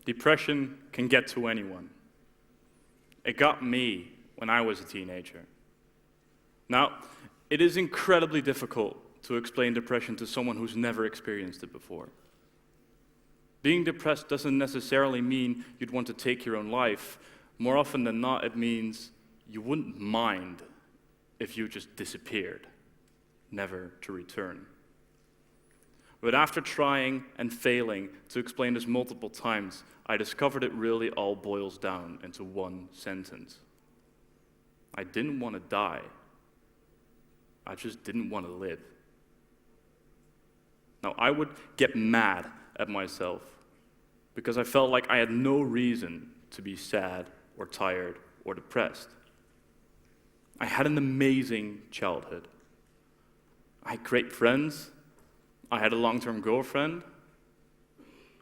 Depression can get to anyone. It got me when I was a teenager. Now, it is incredibly difficult to explain depression to someone who's never experienced it before. Being depressed doesn't necessarily mean you'd want to take your own life. More often than not, it means you wouldn't mind if you just disappeared, never to return. But after trying and failing to explain this multiple times, I discovered it really all boils down into one sentence. I didn't want to die. I just didn't want to live. Now, I would get mad at myself because I felt like I had no reason to be sad or tired or depressed. I had an amazing childhood. I had great friends. I had a long-term girlfriend.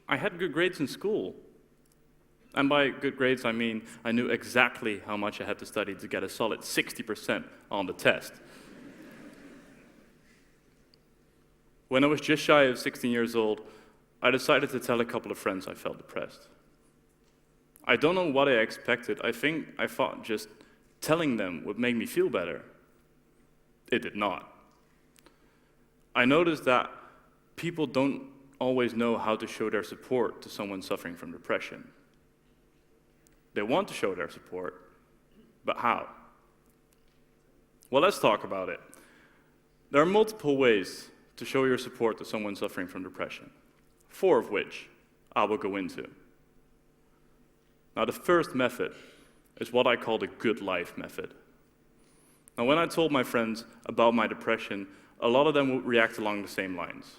I had good grades in school. And by good grades, I mean I knew exactly how much I had to study to get a solid 60% on the test. When I was just shy of 16 years old, I decided to tell a couple of friends I felt depressed. I don't know what I expected. I think I thought just telling them would make me feel better. It did not. I noticed that people don't always know how to show their support to someone suffering from depression. They want to show their support, but how? Well, let's talk about it. There are multiple ways to show your support to someone suffering from depression, 4 of which I will go into. Now, the first method is what I call the good life method. Now, when I told my friends about my depression, a lot of them would react along the same lines.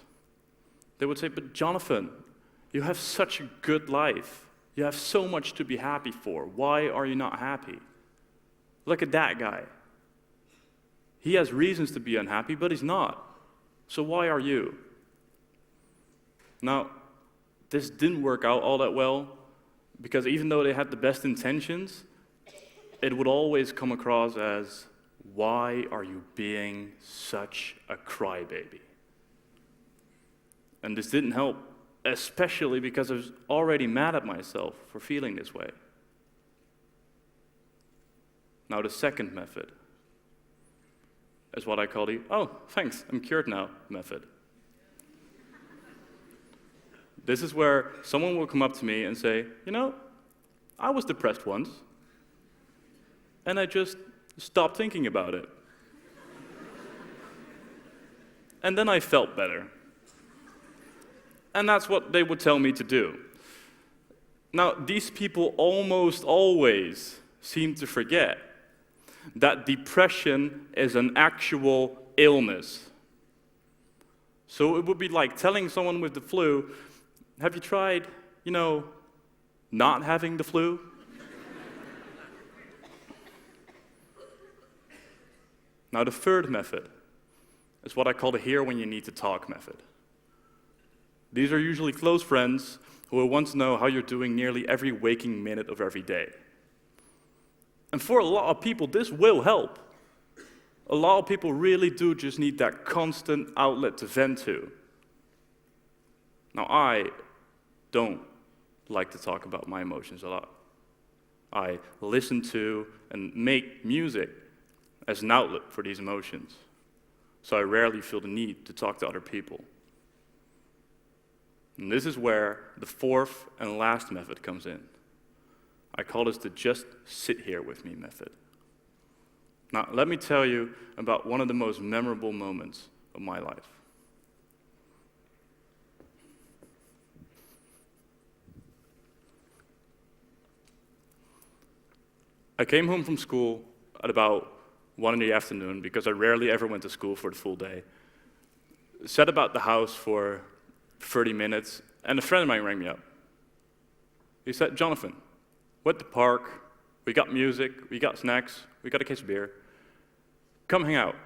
They would say, "But Jonathan, you have such a good life. You have so much to be happy for. Why are you not happy? Look at that guy. He has reasons to be unhappy, but he's not. So why are you?" Now, this didn't work out all that well, because even though they had the best intentions, it would always come across as, "Why are you being such a crybaby?" And this didn't help, especially because I was already mad at myself for feeling this way. Now, the second method is what I call the, "Oh, thanks, I'm cured now" method. This is where someone will come up to me and say, "You know, I was depressed once, and I just stopped thinking about it. And then I felt better." And that's what they would tell me to do. Now, these people almost always seem to forget that depression is an actual illness. So it would be like telling someone with the flu, "Have you tried, not having the flu?" Now, the third method is what I call the hear when you need to talk method. These are usually close friends who will want to know how you're doing nearly every waking minute of every day. And for a lot of people, this will help. A lot of people really do just need that constant outlet to vent to. Now, I don't like to talk about my emotions a lot. I listen to and make music as an outlet for these emotions. So I rarely feel the need to talk to other people. And this is where the fourth and last method comes in. I call this the "just sit here with me" method. Now, let me tell you about one of the most memorable moments of my life. I came home from school at about 1 in the afternoon, because I rarely ever went to school for the full day. Sat about the house for 30 minutes, and a friend of mine rang me up. He said, "Jonathan, we're at the park, we got music, we got snacks, we got a case of beer. Come hang out."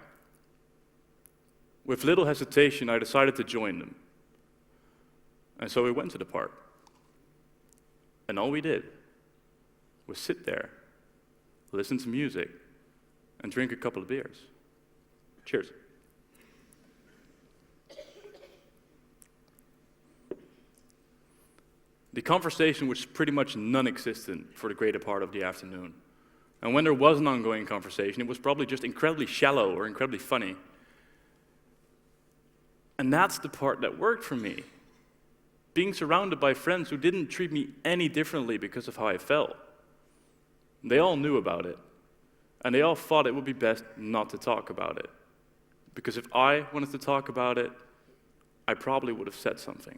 With little hesitation, I decided to join them. And so we went to the park. And all we did was sit there, listen to music, and drink a couple of beers. Cheers. The conversation was pretty much non-existent for the greater part of the afternoon. And when there was an ongoing conversation, it was probably just incredibly shallow or incredibly funny. And that's the part that worked for me. Being surrounded by friends who didn't treat me any differently because of how I felt. They all knew about it. And they all thought it would be best not to talk about it. Because if I wanted to talk about it, I probably would have said something.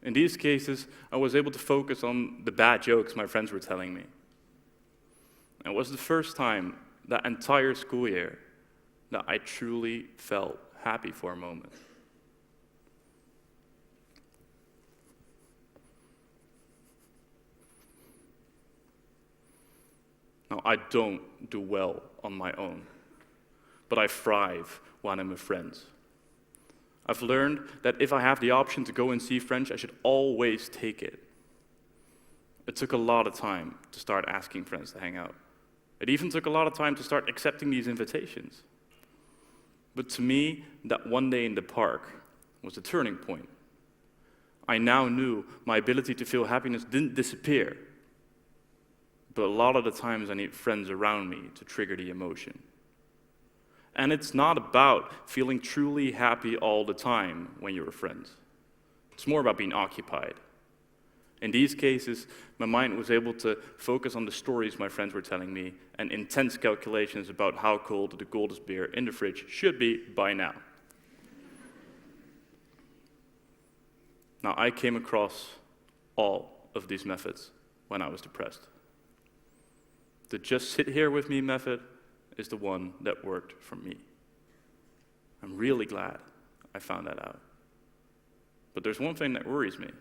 In these cases, I was able to focus on the bad jokes my friends were telling me. It was the first time that entire school year that I truly felt happy for a moment. Now, I don't do well on my own, but I thrive when I'm with friends. I've learned that if I have the option to go and see friends, I should always take it. It took a lot of time to start asking friends to hang out. It even took a lot of time to start accepting these invitations. But to me, that one day in the park was a turning point. I now knew my ability to feel happiness didn't disappear, but a lot of the times I need friends around me to trigger the emotion. And it's not about feeling truly happy all the time when you're with friends. It's more about being occupied. In these cases, my mind was able to focus on the stories my friends were telling me and intense calculations about how cold the coldest beer in the fridge should be by now. Now, I came across all of these methods when I was depressed. The just sit here with me method is the one that worked for me. I'm really glad I found that out. But there's one thing that worries me,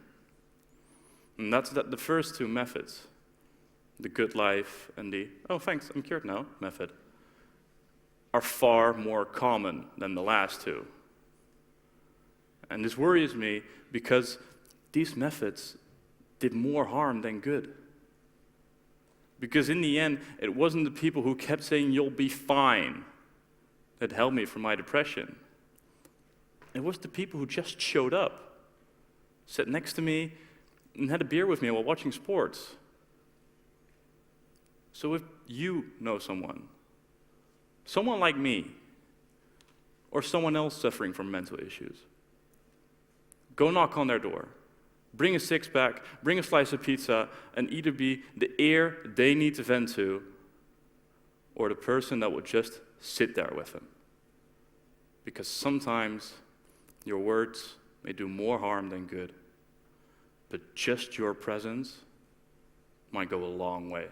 and that's that the first two methods, the good life and the, oh thanks, I'm cured now method, are far more common than the last two. And this worries me because these methods did more harm than good. Because in the end, it wasn't the people who kept saying, "You'll be fine," that helped me from my depression. It was the people who just showed up, sat next to me, and had a beer with me while watching sports. So if you know someone like me, or someone else suffering from mental issues, go knock on their door. Bring a six-pack, bring a slice of pizza, and either be the ear they need to vent to, or the person that will just sit there with them. Because sometimes your words may do more harm than good, but just your presence might go a long way.